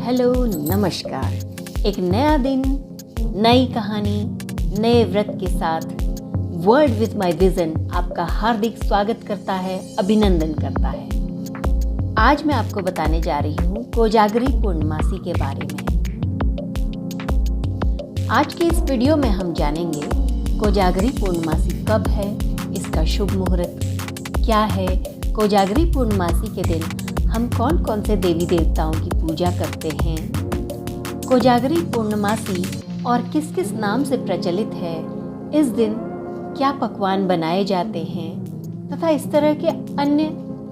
Hello नमस्कार। एक नया दिन, नई कहानी, नए व्रत के साथ वर्ड विथ माय विजन आपका हार्दिक स्वागत करता है, अभिनंदन करता है। आज मैं आपको बताने जा रही हूँ कोजागरी पूर्णमासी के बारे में। आज के इस वीडियो में हम जानेंगे कोजागरी पूर्णमासी कब है, इसका शुभ मुहूर्त क्या है, कोजागरी पूर्णमासी के दिन हम कौन कौन से देवी देवताओं की पूजा करते हैं, कोजागरी पूर्णमासी और किस किस नाम से प्रचलित है, इस दिन क्या पकवान बनाए जाते हैं तथा इस तरह के अन्य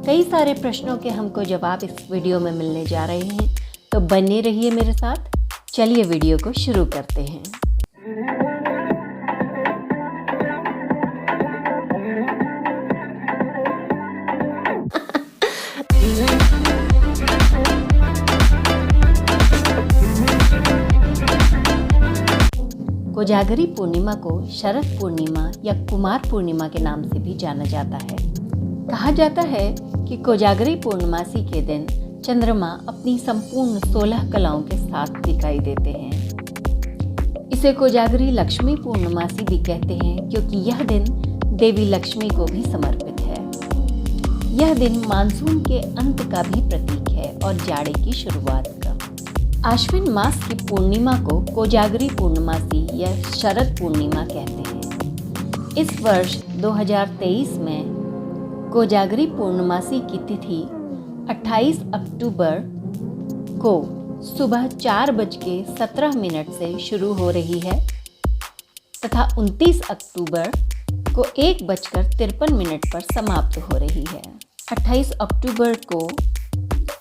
कई सारे प्रश्नों के हमको जवाब इस वीडियो में मिलने जा रहे हैं। तो बने रहिए मेरे साथ। चलिए वीडियो को शुरू करते हैं। कोजागरी पूर्णिमा को शरद पूर्णिमा या कुमार पूर्णिमा के नाम से भी जाना जाता है। कहा जाता है कि कोजागरी पूर्णमासी के दिन चंद्रमा अपनी संपूर्ण 16 कलाओं के साथ दिखाई देते हैं। इसे कोजागरी लक्ष्मी पूर्णमासी भी कहते हैं क्योंकि यह दिन देवी लक्ष्मी को भी समर्पित है। यह दिन मानसून के अंत का भी प्रतीक है और जाड़े की शुरुआत का। आश्विन मास की पूर्णिमा को कोजागरी पूर्णमासी या शरद पूर्णिमा कहते हैं। इस वर्ष 2023 में कोजागरी पूर्णमासी की तिथि 28 अक्टूबर को सुबह 4:17 से शुरू हो रही है तथा 29 अक्टूबर को 1:53 पर समाप्त हो रही है। 28 अक्टूबर को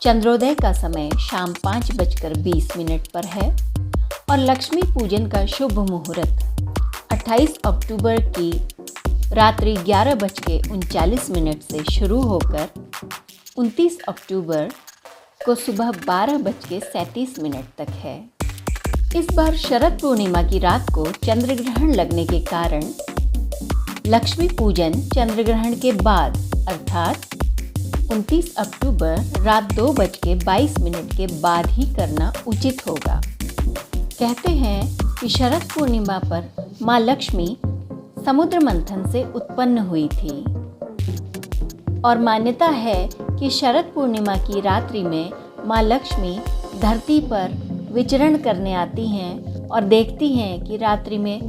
चंद्रोदय का समय शाम 5:20 पर है और लक्ष्मी पूजन का शुभ मुहूर्त 28 अक्टूबर की रात्रि 11:39 से शुरू होकर 29 अक्टूबर को सुबह 12:37 तक है। इस बार शरद पूर्णिमा की रात को चंद्र ग्रहण लगने के कारण लक्ष्मी पूजन चंद्र ग्रहण के बाद अर्थात 29 अक्टूबर रात 2:22 के बाद ही करना उचित होगा। कहते हैं कि शरद पूर्णिमा पर माँ लक्ष्मी समुद्र मंथन से उत्पन्न हुई थी और मान्यता है कि शरद पूर्णिमा की रात्रि में माँ लक्ष्मी धरती पर विचरण करने आती हैं और देखती हैं कि रात्रि में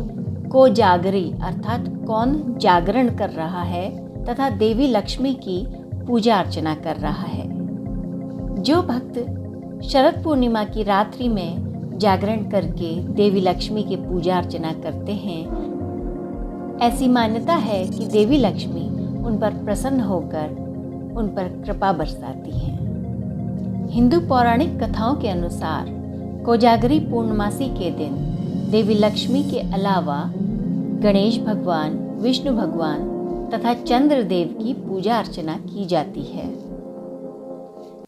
कोजागरी अर्थात कौन जागरण कर रहा है तथा देवी लक्ष्मी की पूजा अर्चना कर रहा है। जो भक्त शरद पूर्णिमा की रात्रि में जागरण करके देवी लक्ष्मी की पूजा अर्चना करते हैं, ऐसी मान्यता है कि देवी लक्ष्मी उन पर प्रसन्न होकर उन पर कृपा बरसाती हैं। हिंदू पौराणिक कथाओं के अनुसार कोजागरी पूर्णमासी के दिन देवी लक्ष्मी के अलावा गणेश भगवान, विष्णु भगवान तथा चंद्रदेव की पूजा अर्चना की जाती है।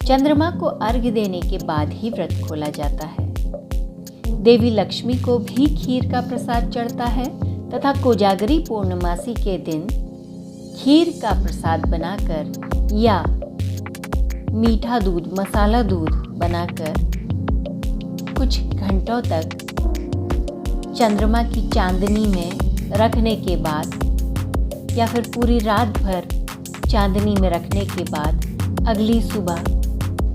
चंद्रमा को अर्घ्य देने के बाद ही व्रत खोला जाता है। देवी लक्ष्मी को भी खीर का प्रसाद चढ़ता है तथा कोजागरी पूर्णमासी के दिन खीर का प्रसाद बनाकर या मीठा दूध, मसाला दूध बनाकर कुछ घंटों तक चंद्रमा की चांदनी में रखने के बाद या फिर पूरी रात भर चांदनी में रखने के बाद अगली सुबह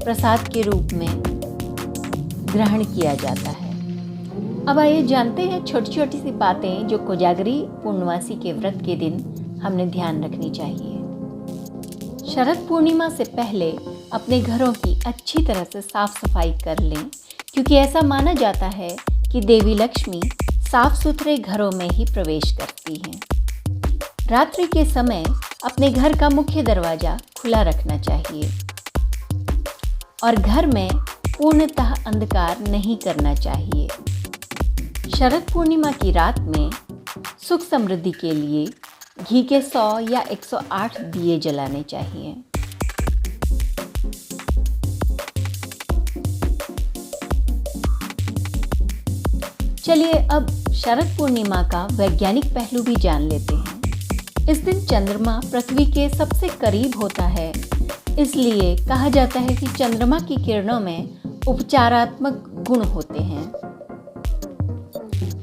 प्रसाद के रूप में ग्रहण किया जाता है। अब आइए जानते हैं छोटी छोटी सी बातें जो कोजागरी पूर्णमासी के व्रत के दिन हमने ध्यान रखनी चाहिए। शरद पूर्णिमा से पहले अपने घरों की अच्छी तरह से साफ सफाई कर लें क्योंकि ऐसा माना जाता है कि देवी लक्ष्मी साफ सुथरे घरों में ही प्रवेश करती हैं। रात्रि के समय अपने घर का मुख्य दरवाजा खुला रखना चाहिए और घर में पूर्णतः अंधकार नहीं करना चाहिए। शरद पूर्णिमा की रात में सुख समृद्धि के लिए घी के 100 या 108 दिए जलाने चाहिए। चलिए अब शरद पूर्णिमा का वैज्ञानिक पहलू भी जान लेते हैं। इस दिन चंद्रमा पृथ्वी के सबसे करीब होता है, इसलिए कहा जाता है कि चंद्रमा की किरणों में उपचारात्मक गुण होते हैं।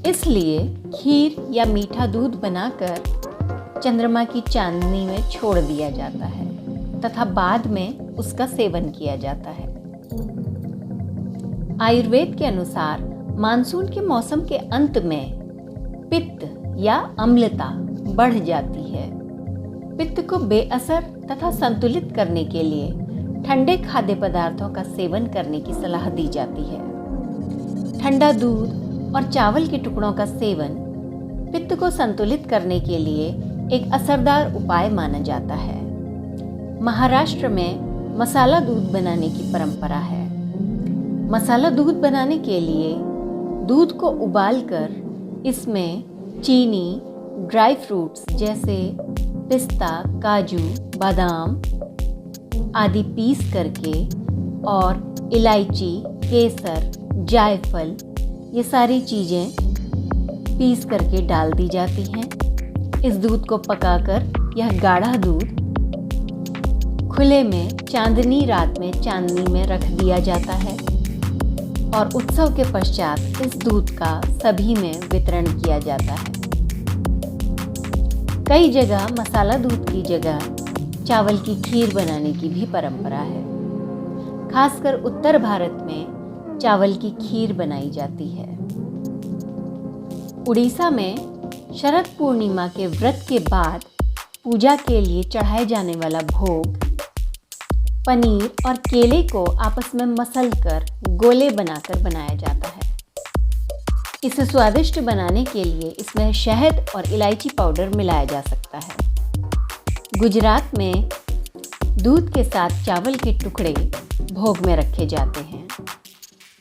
इसलिए खीर या मीठा दूध बनाकर चंद्रमा की चांदनी में छोड़ दिया जाता है तथा बाद में उसका सेवन किया जाता है। आयुर्वेद के अनुसार मानसून के मौसम के अंत में पित्त या अम्लता बढ़ जाती है। पित्त को बेअसर तथा संतुलित करने के लिए ठंडे खाद्य पदार्थों का सेवन करने की सलाह दी जाती है। ठंडा दूध और चावल के टुकड़ों का सेवन पित्त को संतुलित करने के लिए एक असरदार उपाय माना जाता है। महाराष्ट्र में मसाला दूध बनाने की परंपरा है। मसाला दूध बनाने के लिए दूध को उबालकर इसमें चीनी, ड्राई फ्रूट्स जैसे पिस्ता, काजू, बादाम आदि पीस करके और इलायची, केसर, जायफल ये सारी चीज़ें पीस करके डाल दी जाती हैं। इस दूध को पकाकर यह गाढ़ा दूध खुले में चांदनी रात में चांदनी में रख दिया जाता है और उत्सव के पश्चात इस दूध का सभी में वितरण किया जाता है। कई जगह मसाला दूध की जगह चावल की खीर बनाने की भी परंपरा है। खासकर उत्तर भारत में चावल की खीर बनाई जाती है। उड़ीसा में शरद पूर्णिमा के व्रत के बाद पूजा के लिए चढ़ाए जाने वाला भोग पनीर और केले को आपस में मसलकर गोले बनाकर बनाया जाता है। इसे स्वादिष्ट बनाने के लिए इसमें शहद और इलायची पाउडर मिलाया जा सकता है। गुजरात में दूध के साथ चावल के टुकड़े भोग में रखे जाते हैं।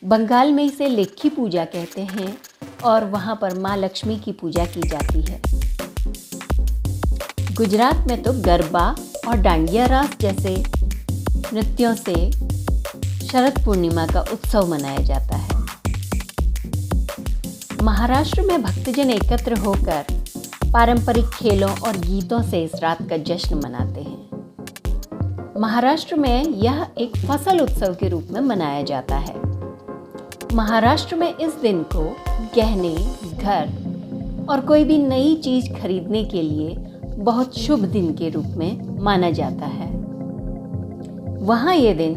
बंगाल में इसे लेखी पूजा कहते हैं और वहाँ पर माँ लक्ष्मी की पूजा की जाती है। गुजरात में तो गरबा और डांडिया रास जैसे नृत्यों से शरद पूर्णिमा का उत्सव मनाया जाता है। महाराष्ट्र में भक्तजन एकत्र होकर पारंपरिक खेलों और गीतों से इस रात का जश्न मनाते हैं। महाराष्ट्र में यह एक फसल उत्सव के रूप में मनाया जाता है। महाराष्ट्र में इस दिन को गहने, घर और कोई भी नई चीज खरीदने के लिए बहुत शुभ दिन के रूप में माना जाता है। वहाँ ये दिन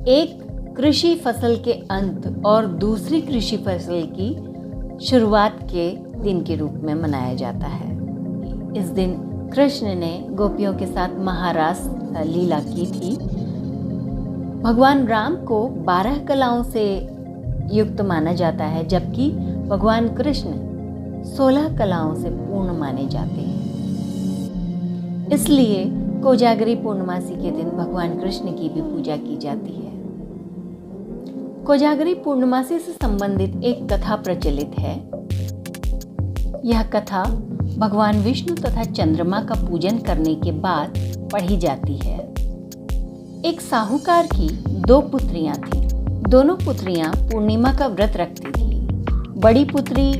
एक कृषि फसल के अंत और दूसरी कृषि फसल की शुरुआत के दिन के रूप में मनाया जाता है। इस दिन कृष्ण ने गोपियों के साथ महारास लीला की थी। भगवान राम को 12 कलाओं से युक्त माना जाता है, जबकि भगवान कृष्ण 16 कलाओं से पूर्ण माने जाते हैं। इसलिए कोजागरी पूर्णमासी के दिन भगवान कृष्ण की भी पूजा की जाती है। कोजागरी पूर्णमासी से संबंधित एक कथा प्रचलित है। यह कथा भगवान विष्णु तथा चंद्रमा का पूजन करने के बाद पढ़ी जाती है। एक साहूकार की 2 पुत्रियां थीं। दोनों पुत्रियां पूर्णिमा का व्रत रखती थीं। बड़ी पुत्री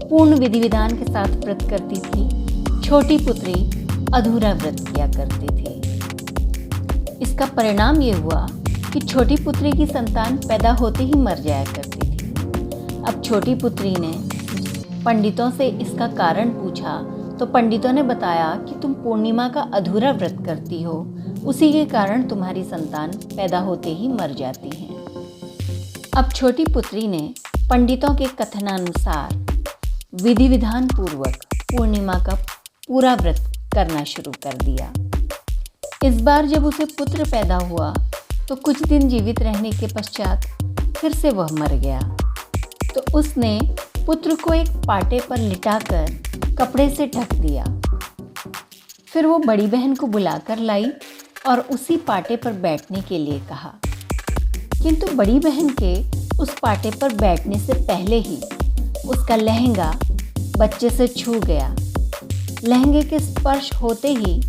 पूर्ण विधि विधान के साथ व्रत करती थी। छोटी पुत्री अधूरा व्रत किया करती थी। इसका परिणाम ये हुआ कि छोटी पुत्री की संतान पैदा होते ही मर जाया करती थी। अब छोटी पुत्री ने पंडितों से इसका कारण पूछा तो पंडितों ने बताया कि तुम पूर्णिमा का अधूरा व्रत करती हो, उसी के कारण तुम्हारी संतान पैदा होते ही मर जाती है। अब छोटी पुत्री ने पंडितों के कथनानुसार विधि विधान पूर्वक पूर्णिमा का पूरा व्रत करना शुरू कर दिया। इस बार जब उसे पुत्र पैदा हुआ तो कुछ दिन जीवित रहने के पश्चात फिर से वह मर गया। तो उसने पुत्र को एक पाटे पर लिटाकर कपड़े से ढक दिया। फिर वो बड़ी बहन को बुलाकर लाई और उसी पाटे पर बैठने के लिए कहा, किंतु बड़ी बहन के उस पाटे पर बैठने से पहले ही उसका लहंगा बच्चे से छू गया। लहंगे के स्पर्श होते ही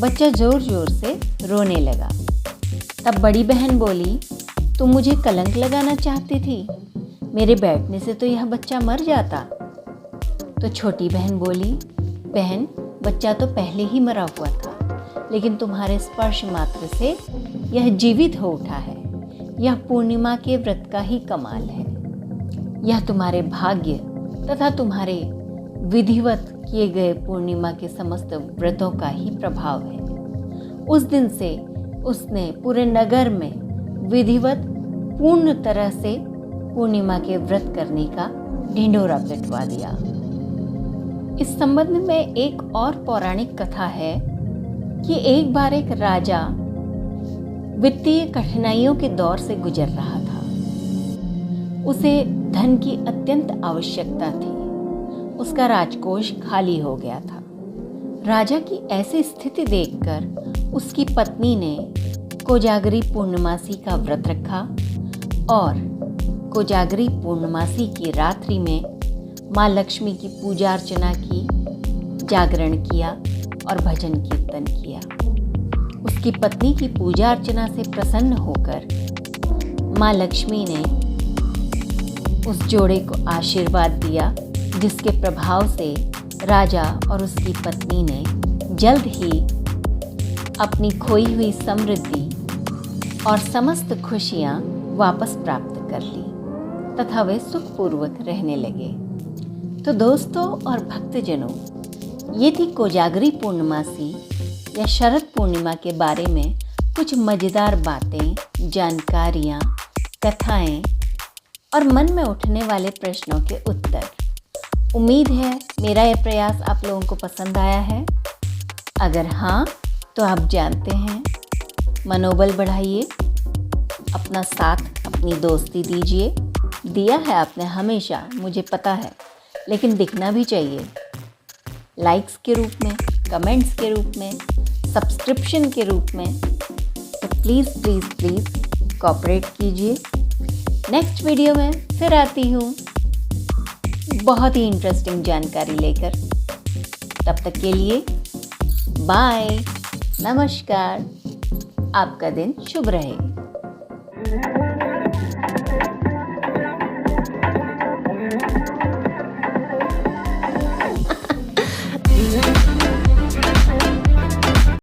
बच्चा जोर जोर से रोने लगा। तब बड़ी बहन बोली, तुम मुझे कलंक लगाना चाहती थी, मेरे बैठने से तो यह बच्चा मर जाता। तो छोटी बहन बोली, बहन बच्चा तो पहले ही मरा हुआ था, लेकिन तुम्हारे स्पर्श मात्र से यह जीवित हो उठा है। यह पूर्णिमा के व्रत का ही कमाल है। यह तुम्हारे भाग्य तथा तुम्हारे विधिवत किए गए पूर्णिमा के समस्त व्रतों का ही प्रभाव है। उस दिन से उसने पूरे नगर में विधिवत पूर्ण तरह से पूर्णिमा के व्रत करने का ढिंढोरा पिटवा दिया। इस संबंध में एक और पौराणिक कथा है कि एक बार एक राजा वित्तीय कठिनाइयों के दौर से गुजर रहा था। उसे धन की अत्यंत आवश्यकता थी। उसका राजकोष खाली हो गया था। राजा की ऐसी स्थिति देखकर उसकी पत्नी ने कोजागरी पूर्णमासी का व्रत रखा और कोजागरी पूर्णमासी की रात्रि में माँ लक्ष्मी की पूजा अर्चना की, जागरण किया और भजन कीर्तन किया। उसकी पत्नी की पूजा अर्चना से प्रसन्न होकर माँ लक्ष्मी ने उस जोड़े को आशीर्वाद दिया, जिसके प्रभाव से राजा और उसकी पत्नी ने जल्द ही अपनी खोई हुई समृद्धि और समस्त खुशियाँ वापस प्राप्त कर ली तथा वे सुखपूर्वक रहने लगे। तो दोस्तों और भक्तजनों, ये थी कोजागरी पूर्णमासी या शरद पूर्णिमा के बारे में कुछ मज़ेदार बातें, जानकारियाँ, कथाएँ और मन में उठने वाले प्रश्नों के उत्तर। उम्मीद है मेरा यह प्रयास आप लोगों को पसंद आया है। अगर हाँ, तो आप जानते हैं, मनोबल बढ़ाइए, अपना साथ, अपनी दोस्ती दीजिए। दिया है आपने हमेशा, मुझे पता है, लेकिन दिखना भी चाहिए। लाइक्स के रूप में, कमेंट्स के रूप में, सब्सक्रिप्शन के रूप में। तो प्लीज़ प्लीज़ प्लीज़ कोऑपरेट कीजिए। नेक्स्ट वीडियो में फिर आती हूँ बहुत ही इंटरेस्टिंग जानकारी लेकर। तब तक के लिए बाय, नमस्कार, आपका दिन शुभ रहे।